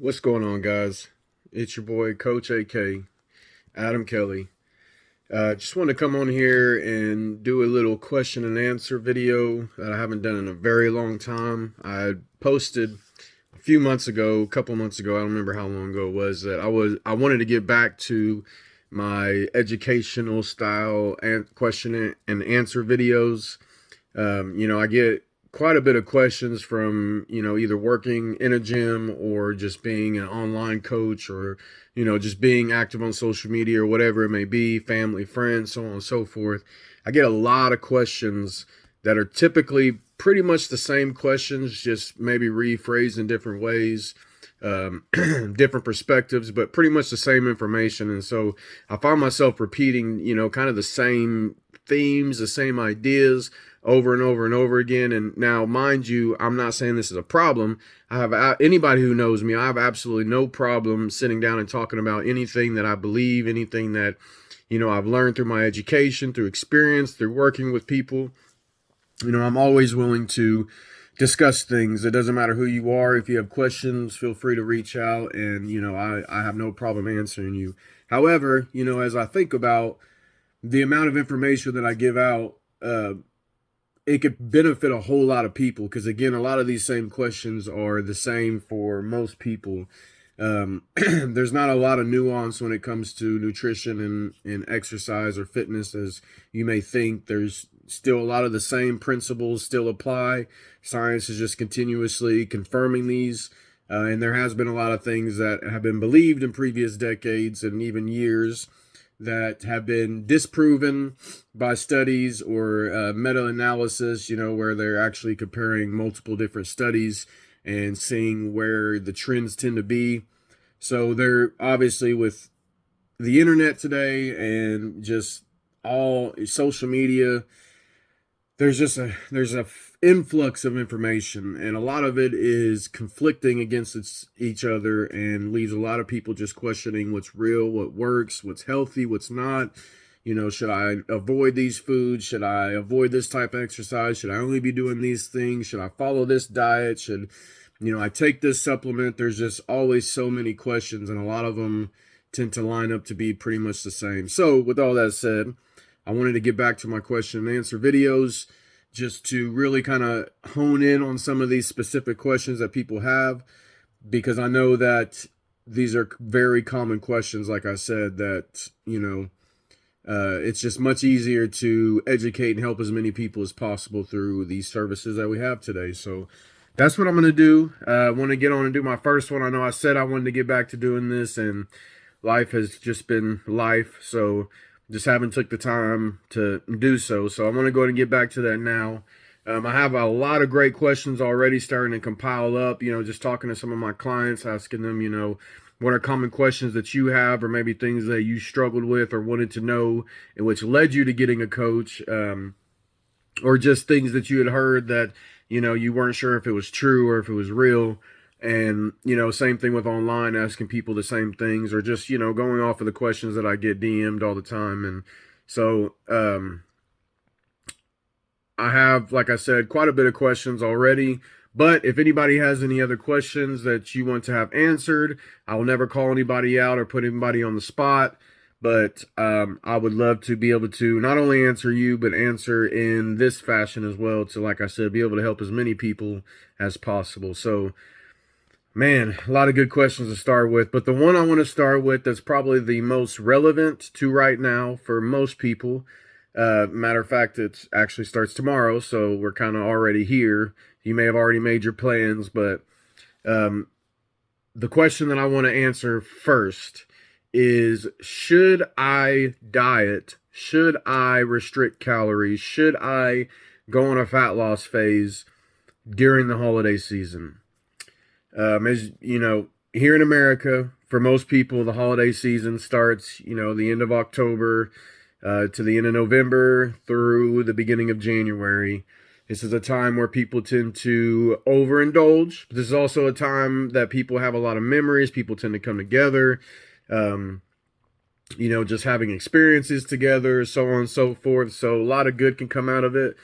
What's going on, guys? It's your boy, Coach AK, Adam Kelly. Just want to come on here and do a little question and answer video that I haven't done in a very long time. I posted a few months ago, a couple months ago, I don't remember how long ago it was, that I wanted to get back to my educational style and question and answer videos. I get quite a bit of questions from, either working in a gym or just being an online coach or, just being active on social media or whatever it may be, family, friends, so on and so forth. I get a lot of questions that are typically pretty much the same questions, just maybe rephrased in different ways, different perspectives, but pretty much the same information. And so I find myself repeating, kind of the same themes, the same ideas over and over and over again. And now, mind you, I'm not saying this is a problem. I have anybody who knows me, I have absolutely no problem sitting down and talking about anything that I believe, anything that, I've learned through my education, through experience, through working with people. I'm always willing to discuss things. It doesn't matter who you are. If you have questions, feel free to reach out, and I have no problem answering you. However, as I think about the amount of information that I give out, it could benefit a whole lot of people, because again, a lot of these same questions are the same for most people. There's not a lot of nuance when it comes to nutrition and exercise or fitness as you may think. There's still a lot of the same principles still apply. Science is just continuously confirming these. And there has been a lot of things that have been believed in previous decades and even years that have been disproven by studies or meta-analysis, where they're actually comparing multiple different studies and seeing where the trends tend to be. So they're obviously, with the internet today and just all social media, there's a influx of information, and a lot of it is conflicting against each other and leaves a lot of people just questioning what's real, what works, what's healthy, what's not. Should I avoid these foods? Should I avoid this type of exercise? Should I only be doing these things? Should I follow this diet? Should I take this supplement? There's just always so many questions, and a lot of them tend to line up to be pretty much the same. So with all that said, I wanted to get back to my question and answer videos, just to really kind of hone in on some of these specific questions that people have, because I know that these are very common questions. Like I said, that, it's just much easier to educate and help as many people as possible through these services that we have today. So that's what I'm going to do. I want to get on and do my first one. I know I said I wanted to get back to doing this, and life has just been life. So just haven't took the time to do so. So I'm going to go ahead and get back to that now. I have a lot of great questions already starting to compile up, just talking to some of my clients, asking them, what are common questions that you have, or maybe things that you struggled with or wanted to know, and which led you to getting a coach, or just things that you had heard that, you weren't sure if it was true or if it was real. And, same thing with online, asking people the same things, or just, going off of the questions that I get DM'd all the time. And so, I have, like I said, quite a bit of questions already. But if anybody has any other questions that you want to have answered, I will never call anybody out or put anybody on the spot. But I would love to be able to not only answer you, but answer in this fashion as well, to, like I said, be able to help as many people as possible. So, man, a lot of good questions to start with, but the one I want to start with that's probably the most relevant to right now for most people. Matter of fact, it actually starts tomorrow, so we're kind of already here. You may have already made your plans, but the question that I want to answer first is, should I diet? Should I restrict calories? Should I go on a fat loss phase during the holiday season? As you know, here in America, for most people, the holiday season starts, the end of October to the end of November through the beginning of January. This is a time where people tend to overindulge. This is also a time that people have a lot of memories. People tend to come together, just having experiences together, so on and so forth. So a lot of good can come out of it.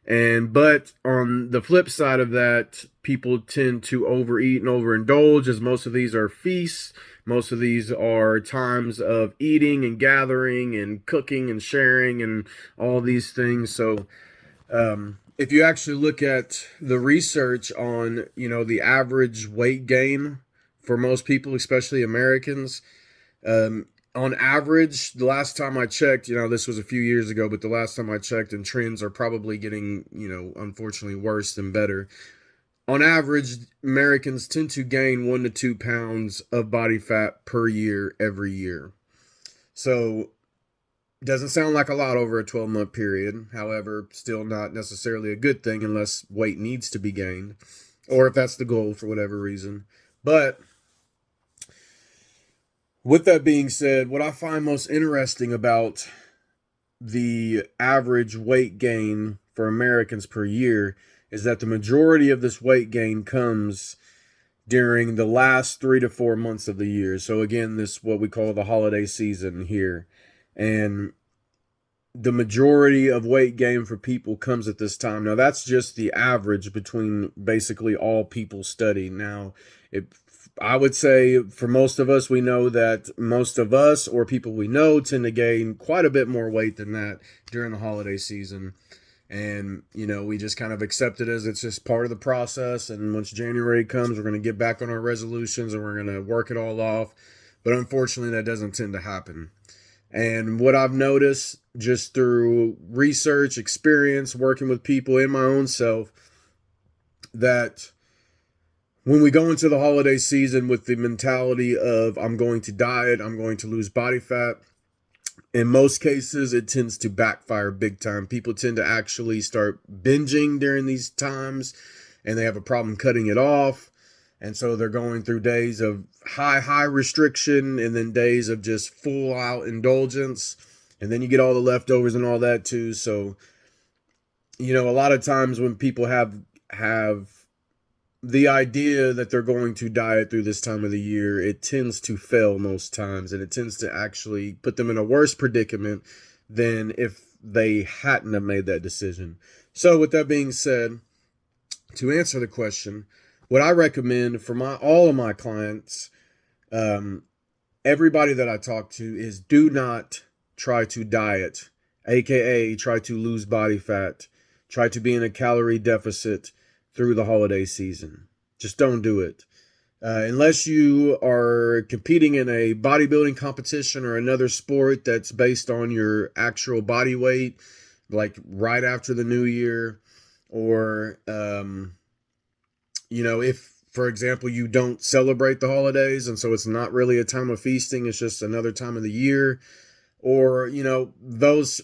But on the flip side of that, people tend to overeat and overindulge, as most of these are feasts. Most of these are times of eating and gathering and cooking and sharing and all these things. So if you actually look at the research on, the average weight gain for most people, especially Americans, on average, the last time I checked, this was a few years ago, but the last time I checked, and trends are probably getting, unfortunately worse than better. On average, Americans tend to gain 1 to 2 pounds of body fat per year every year. So doesn't sound like a lot over a 12-month period. However, still not necessarily a good thing unless weight needs to be gained, or if that's the goal for whatever reason. But with that being said, what I find most interesting about the average weight gain for Americans per year is that the majority of this weight gain comes during the last 3 to 4 months of the year. So again, this what we call the holiday season here. And the majority of weight gain for people comes at this time. Now, that's just the average between basically all people studied. Now, I would say for most of us, we know that most of us or people we know tend to gain quite a bit more weight than that during the holiday season. And, we just kind of accept it as it's just part of the process. And once January comes, we're going to get back on our resolutions and we're going to work it all off. But unfortunately, that doesn't tend to happen. And what I've noticed just through research, experience, working with people in my own self, that when we go into the holiday season with the mentality of I'm going to diet, I'm going to lose body fat, in most cases, it tends to backfire big time. People tend to actually start binging during these times and they have a problem cutting it off. And so they're going through days of high restriction and then days of just full out indulgence. And then you get all the leftovers and all that too. So, a lot of times when people have the idea that they're going to diet through this time of the year, it tends to fail most times. And it tends to actually put them in a worse predicament than if they hadn't have made that decision. So with that being said, to answer the question, what I recommend for all of my clients, everybody that I talk to, is do not try to diet, aka try to lose body fat, try to be in a calorie deficit through the holiday season. Just don't do it. Unless you are competing in a bodybuilding competition or another sport that's based on your actual body weight, like right after the new year, or if, for example, you don't celebrate the holidays and so it's not really a time of feasting, it's just another time of the year, or,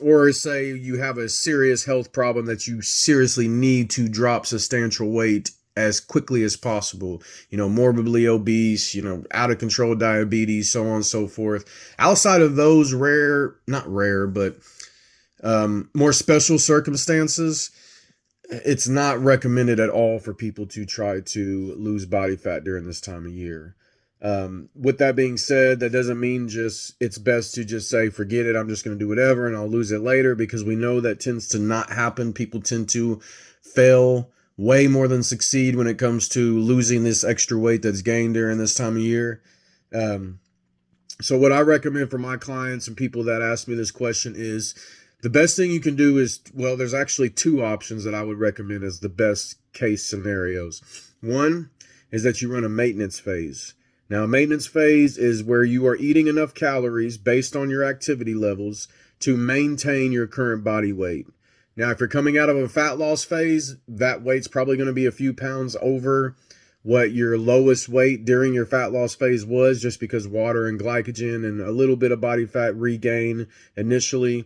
or say you have a serious health problem that you seriously need to drop substantial weight as quickly as possible, morbidly obese, out of control diabetes, so on and so forth. Outside of those not rare, but more special circumstances, it's not recommended at all for people to try to lose body fat during this time of year. With that being said, that doesn't mean it's best to just say, forget it, I'm just going to do whatever and I'll lose it later, because we know that tends to not happen. People tend to fail way more than succeed when it comes to losing this extra weight that's gained during this time of year. So what I recommend for my clients and people that ask me this question is, the best thing you can do is, there's actually two options that I would recommend as the best case scenarios. One is that you run a maintenance phase. Now, a maintenance phase is where you are eating enough calories based on your activity levels to maintain your current body weight. Now, if you're coming out of a fat loss phase, that weight's probably going to be a few pounds over what your lowest weight during your fat loss phase was, just because water and glycogen and a little bit of body fat regain initially.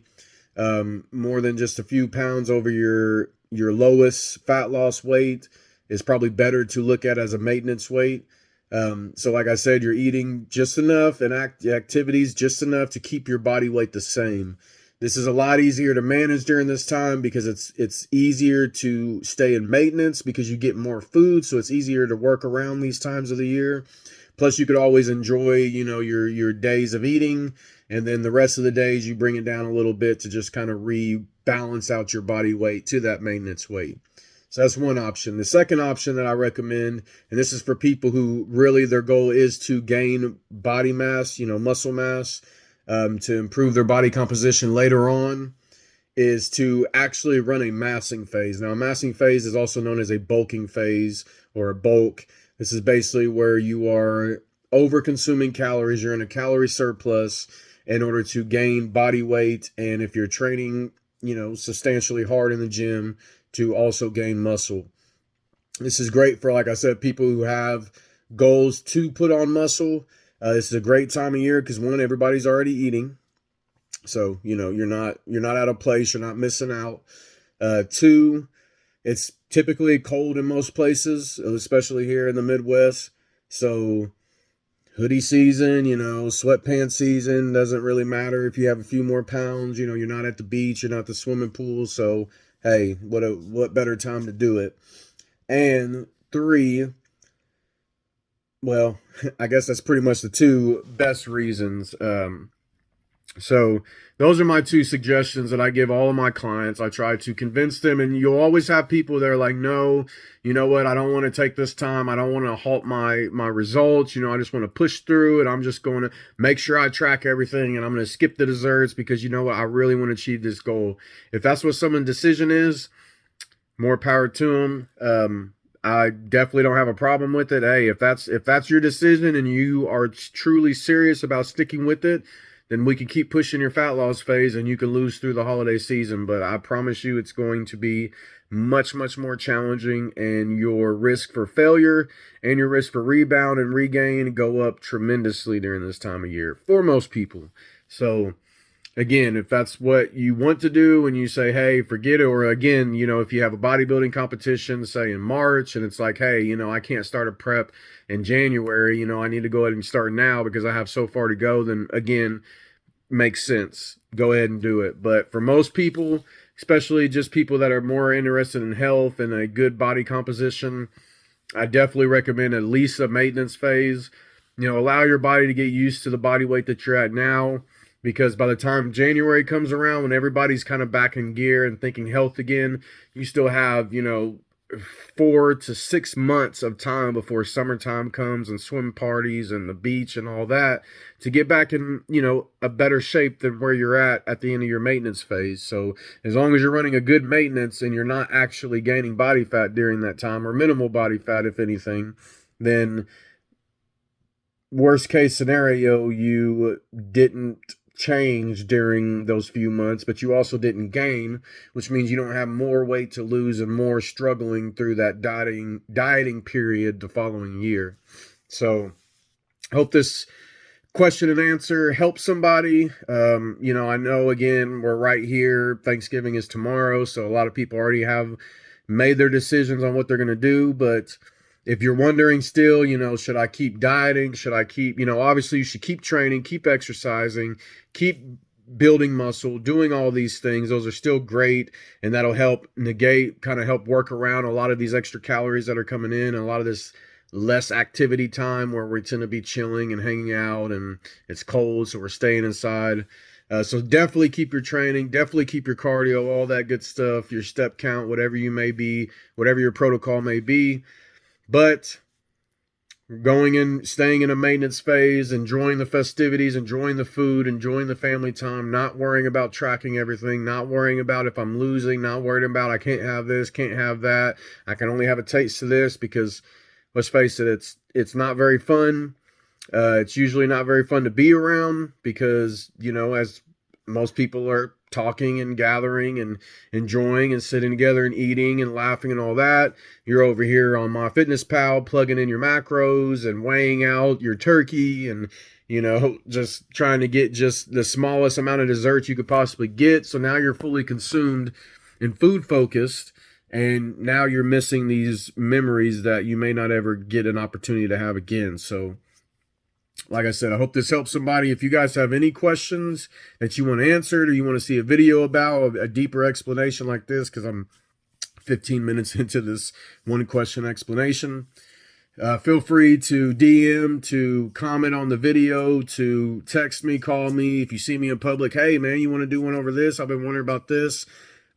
More than just a few pounds over your lowest fat loss weight is probably better to look at as a maintenance weight. So like I said, you're eating just enough and activities just enough to keep your body weight the same. This is a lot easier to manage during this time because it's easier to stay in maintenance because you get more food. So it's easier to work around these times of the year. Plus you could always enjoy, your days of eating, and then the rest of the days you bring it down a little bit to just kind of rebalance out your body weight to that maintenance weight. So that's one option. The second option that I recommend, and this is for people who really their goal is to gain body mass, muscle mass, to improve their body composition later on, is to actually run a massing phase. Now, a massing phase is also known as a bulking phase or a bulk. This is basically where you are over consuming calories. You're in a calorie surplus in order to gain body weight. And if you're training, substantially hard in the gym, to also gain muscle. This is great for, like I said, people who have goals to put on muscle. This is a great time of year because, one, everybody's already eating. So, you're not out of place. You're not missing out. Two, it's typically cold in most places, especially here in the Midwest. So hoodie season, sweatpants season, doesn't really matter if you have a few more pounds. You're not at the beach, you're not at the swimming pool. So, hey, what better time to do it? And three, well, I guess that's pretty much the two best reasons. So those are my two suggestions that I give all of my clients. I try to convince them, and you'll always have people that are like, no, you know what? I don't want to take this time. I don't want to halt my results. I just want to push through, and I'm just going to make sure I track everything, and I'm going to skip the desserts because you know what? I really want to achieve this goal. If that's what someone's decision is, more power to them. I definitely don't have a problem with it. Hey, if that's your decision and you are truly serious about sticking with it, then we can keep pushing your fat loss phase and you can lose through the holiday season. But I promise you it's going to be much, much more challenging, and your risk for failure and your risk for rebound and regain go up tremendously during this time of year for most people. So again, if that's what you want to do and you say, hey, forget it, or again, if you have a bodybuilding competition, say in March, and it's like, hey, I can't start a prep in January, I need to go ahead and start now because I have so far to go, then again, makes sense. Go ahead and do it. But for most people, especially just people that are more interested in health and a good body composition, I definitely recommend at least a maintenance phase. Allow your body to get used to the body weight that you're at now, because by the time January comes around, when everybody's kind of back in gear and thinking health again, you still have, 4 to 6 months of time before summertime comes and swim parties and the beach and all that to get back in, a better shape than where you're at the end of your maintenance phase. So as long as you're running a good maintenance and you're not actually gaining body fat during that time, or minimal body fat, if anything, then worst case scenario, you didn't change during those few months, but you also didn't gain, which means you don't have more weight to lose and more struggling through that dieting period the following year. So I hope this question and answer helps somebody. I know, again, we're right here. Thanksgiving is tomorrow, so a lot of people already have made their decisions on what they're going to do, but if you're wondering still, should I keep dieting? Should I keep, obviously you should keep training, keep exercising, keep building muscle, doing all these things. Those are still great, and that'll help help work around a lot of these extra calories that are coming in, and a lot of this less activity time where we tend to be chilling and hanging out and it's cold, so we're staying inside. So definitely keep your training, definitely keep your cardio, all that good stuff, your step count, whatever you may be, whatever your protocol may be. But staying in a maintenance phase, enjoying the festivities, enjoying the food, enjoying the family time, not worrying about tracking everything, not worrying about if I'm losing, not worrying about I can't have this, can't have that, I can only have a taste of this, because let's face it, it's not very fun. It's usually not very fun to be around because, as most people are talking and gathering and enjoying and sitting together and eating and laughing and all that, you're over here on MyFitnessPal plugging in your macros and weighing out your turkey and just trying to get just the smallest amount of dessert you could possibly get. So now you're fully consumed and food focused, and now you're missing these memories that you may not ever get an opportunity to have again. So like I said, I hope this helps somebody. If you guys have any questions that you want answered, or you want to see a video about a deeper explanation like this, because I'm 15 minutes into this one question explanation, feel free to DM, to comment on the video, to text me, call me. If you see me in public, hey man, you want to do one over this? I've been wondering about this.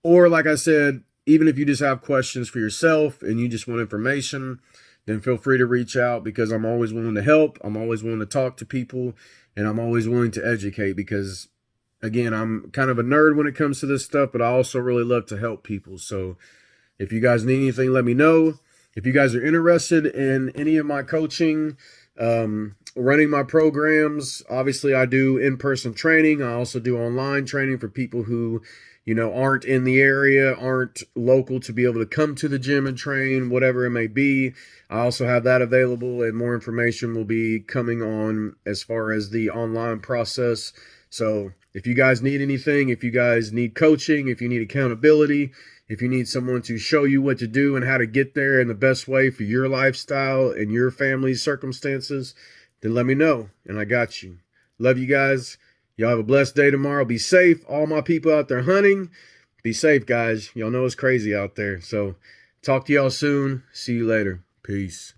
Or like I said, even if you just have questions for yourself and you just want information, then feel free to reach out, because I'm always willing to help. I'm always willing to talk to people, and I'm always willing to educate, because again, I'm kind of a nerd when it comes to this stuff, but I also really love to help people. So if you guys need anything, let me know. If you guys are interested in any of my coaching, running my programs, obviously I do in-person training. I also do online training for people who, aren't in the area, aren't local to be able to come to the gym and train, whatever it may be. I also have that available, and more information will be coming on as far as the online process. So if you guys need anything, if you guys need coaching, if you need accountability, if you need someone to show you what to do and how to get there in the best way for your lifestyle and your family's circumstances, then let me know, and I got you. Love you guys. Y'all have a blessed day tomorrow. Be safe. All my people out there hunting, be safe, guys. Y'all know it's crazy out there. So talk to y'all soon. See you later. Peace.